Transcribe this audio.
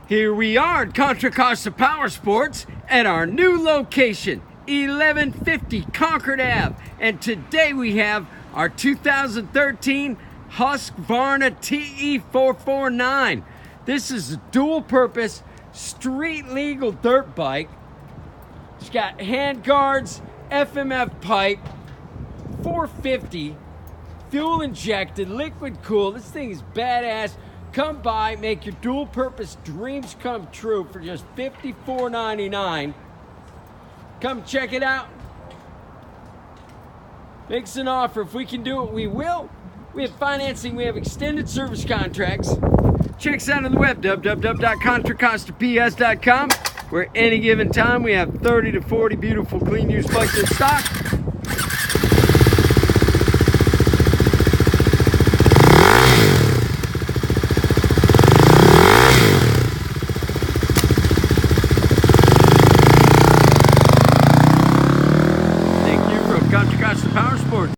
Here we are at Contra Costa Powersports at our new location, 1150 Concord Ave. And today we have our 2013 Husqvarna TE449. This is a dual purpose, street legal dirt bike. It's got hand guards, FMF pipe, 450, fuel injected, liquid cooled. This thing is badass. Come by, make your dual purpose dreams come true for just $54.99. Come check it out. Makes an offer. If we can do it, we will. We have financing, we have extended service contracts. Check us out on the web, www.contracostaps.com, where any given time we have 30 to 40 beautiful clean used bikes in stock. Contra Costa Powersports.